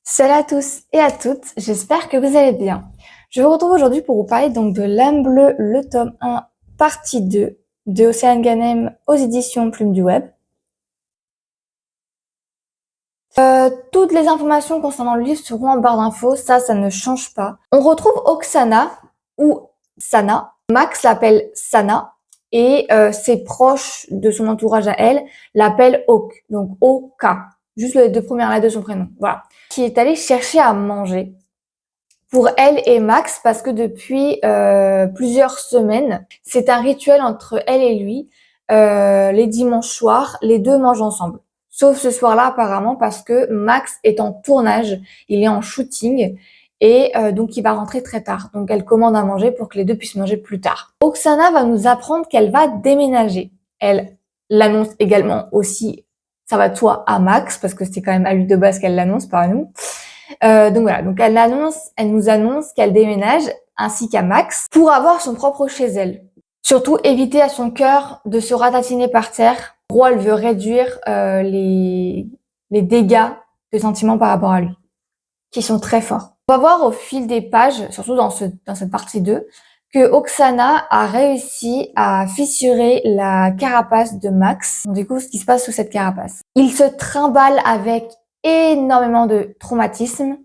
Salut à tous et à toutes, j'espère que vous allez bien. Je vous retrouve aujourd'hui pour vous parler donc de L'âme bleue, le tome 1, partie 2 de Océane Ganem aux éditions Plume du Web. Toutes les informations concernant le livre seront en barre d'infos, ça ne change pas. On retrouve Oksana ou Sana, Max l'appelle Sana et ses proches de son entourage à elle l'appellent Ok, donc O-K, juste les deux premières lettres de son prénom, voilà. Qui est allée chercher à manger pour elle et Max parce que depuis plusieurs semaines, c'est un rituel entre elle et lui. Les dimanches soirs, les deux mangent ensemble. Sauf ce soir-là apparemment parce que Max est en tournage, il est en shooting et donc il va rentrer très tard. Donc elle commande à manger pour que les deux puissent manger plus tard. Oksana va nous apprendre qu'elle va déménager. Elle l'annonce également aussi, ça va de soi, à Max parce que c'est quand même à lui de base qu'elle l'annonce, pas à nous. Donc voilà, donc elle nous annonce qu'elle déménage ainsi qu'à Max pour avoir son propre chez elle. Surtout éviter à son cœur de se ratatiner par terre. En gros, elle veut réduire les dégâts de sentiments par rapport à lui, qui sont très forts. On va voir au fil des pages, surtout dans cette partie 2, que Oksana a réussi à fissurer la carapace de Max. On découvre ce qui se passe sous cette carapace. Il se trimballe avec énormément de traumatismes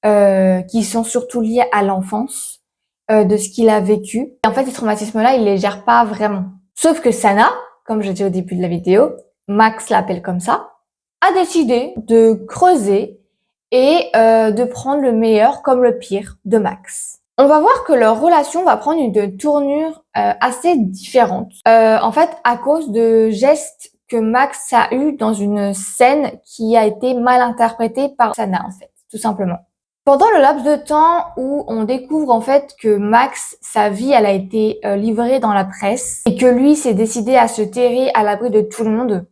qui sont surtout liés à l'enfance, de ce qu'il a vécu. Et en fait, ces traumatismes-là, il les gère pas vraiment. Sauf que Sana, comme je l'ai dit au début de la vidéo, Max l'appelle comme ça, a décidé de creuser et de prendre le meilleur comme le pire de Max. On va voir que leur relation va prendre une tournure assez différente. En fait, à cause de gestes que Max a eu dans une scène qui a été mal interprétée par Sana, en fait, tout simplement. Pendant le laps de temps où on découvre en fait que Max, sa vie, elle a été livrée dans la presse et que lui s'est décidé à se terrer à l'abri de tout le monde,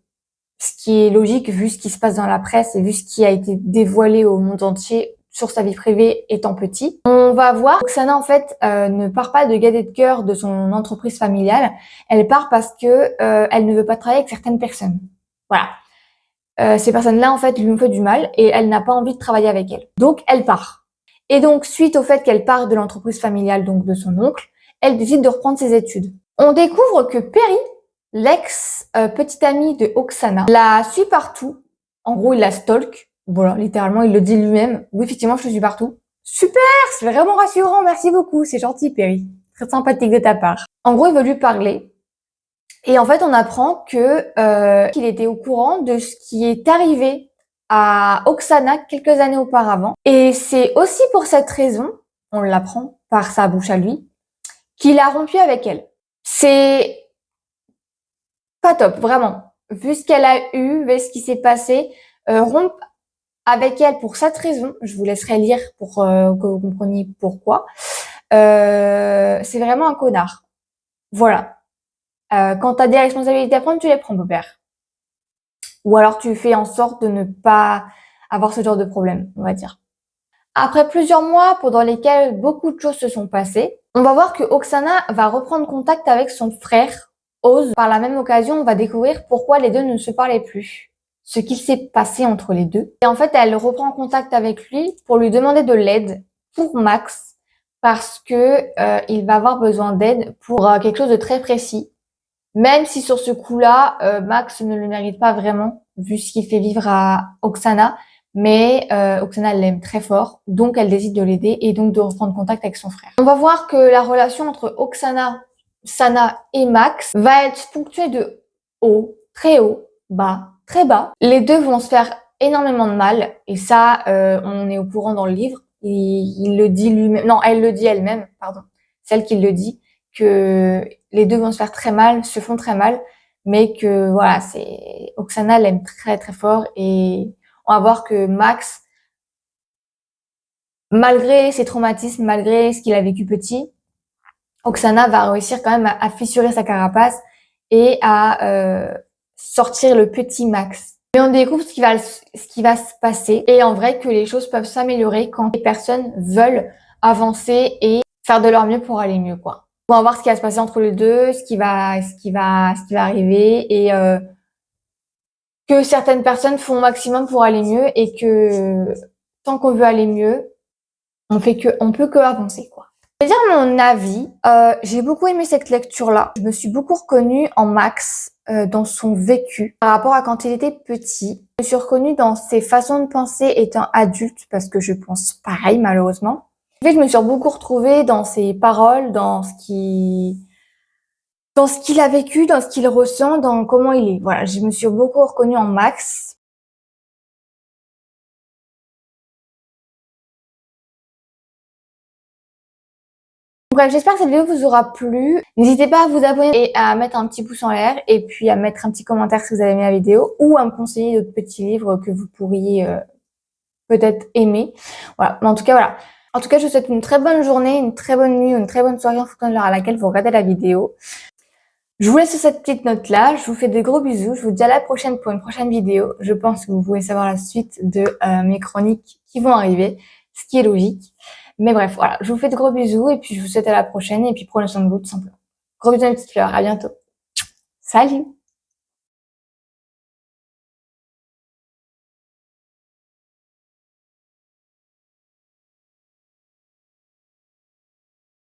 ce qui est logique vu ce qui se passe dans la presse et vu ce qui a été dévoilé au monde entier sur sa vie privée étant petit. On va voir qu'Oksana en fait ne part pas de gaieté de cœur de son entreprise familiale, elle part parce que elle ne veut pas travailler avec certaines personnes. Voilà. Ces personnes-là, en fait, lui ont fait du mal et elle n'a pas envie de travailler avec elles. Donc, elle part. Et donc, suite au fait qu'elle part de l'entreprise familiale, donc de son oncle, elle décide de reprendre ses études. On découvre que Perry, l'ex-petite amie de Oksana, la suit partout. En gros, il la stalk. Voilà, littéralement, il le dit lui-même. Oui, effectivement, je te suis partout. Super, c'est vraiment rassurant, merci beaucoup, c'est gentil, Perry. Très sympathique de ta part. En gros, il veut lui parler. Et en fait, on apprend que qu'il était au courant de ce qui est arrivé à Oksana quelques années auparavant. Et c'est aussi pour cette raison, on l'apprend par sa bouche à lui, qu'il a rompu avec elle. C'est pas top, vraiment. Vu ce qu'elle a eu, vu ce qui s'est passé, rompre avec elle pour cette raison, je vous laisserai lire pour que vous compreniez pourquoi, c'est vraiment un connard. Voilà. Quand t'as des responsabilités à prendre, tu les prends, beau-père. Ou alors tu fais en sorte de ne pas avoir ce genre de problème, on va dire. Après plusieurs mois pendant lesquels beaucoup de choses se sont passées, on va voir que Oksana va reprendre contact avec son frère, Oz. Par la même occasion, on va découvrir pourquoi les deux ne se parlaient plus, ce qu'il s'est passé entre les deux. Et en fait, elle reprend contact avec lui pour lui demander de l'aide pour Max, parce que il va avoir besoin d'aide pour quelque chose de très précis. Même si sur ce coup-là, Max ne le mérite pas vraiment, vu ce qu'il fait vivre à Oksana, mais Oksana l'aime très fort, donc elle décide de l'aider et donc de reprendre contact avec son frère. On va voir que la relation entre Oksana, Sana et Max va être ponctuée de haut, bas, très bas. Les deux vont se faire énormément de mal, et ça, on est au courant dans le livre. Il le dit lui-même, non, elle le dit elle-même, pardon, celle qui le dit, que les deux vont se faire très mal, se font très mal, mais que voilà, c'est Oksana l'aime très très fort et on va voir que Max, malgré ses traumatismes, malgré ce qu'il a vécu petit, Oksana va réussir quand même à fissurer sa carapace et à sortir le petit Max. Mais on découvre ce qui va se passer et en vrai que les choses peuvent s'améliorer quand les personnes veulent avancer et faire de leur mieux pour aller mieux, quoi. On va voir ce qui va se passer entre les deux, ce qui va arriver et que certaines personnes font au maximum pour aller mieux et que tant qu'on veut aller mieux, on peut que avancer, quoi. Je vais dire mon avis. J'ai beaucoup aimé cette lecture-là. Je me suis beaucoup reconnue en Max, dans son vécu par rapport à quand il était petit. Je me suis reconnue dans ses façons de penser étant adulte parce que je pense pareil, malheureusement. En fait, je me suis beaucoup retrouvée dans ses paroles, dans ce qu'il a vécu, dans ce qu'il ressent, dans comment il est. Voilà, je me suis beaucoup reconnue en Max. Bref, j'espère que cette vidéo vous aura plu. N'hésitez pas à vous abonner et à mettre un petit pouce en l'air et puis à mettre un petit commentaire si vous avez aimé la vidéo ou à me conseiller d'autres petits livres que vous pourriez peut-être aimer. Voilà, mais en tout cas, voilà. En tout cas, je vous souhaite une très bonne journée, une très bonne nuit, une très bonne soirée en fonction de l'heure à laquelle vous regardez la vidéo. Je vous laisse sur cette petite note-là. Je vous fais de gros bisous. Je vous dis à la prochaine pour une prochaine vidéo. Je pense que vous pouvez savoir la suite de mes chroniques qui vont arriver, ce qui est logique. Mais bref, voilà. Je vous fais de gros bisous et puis je vous souhaite à la prochaine et puis prenez soin de vous tout simplement. Gros bisous mes petites fleurs. À bientôt. Salut!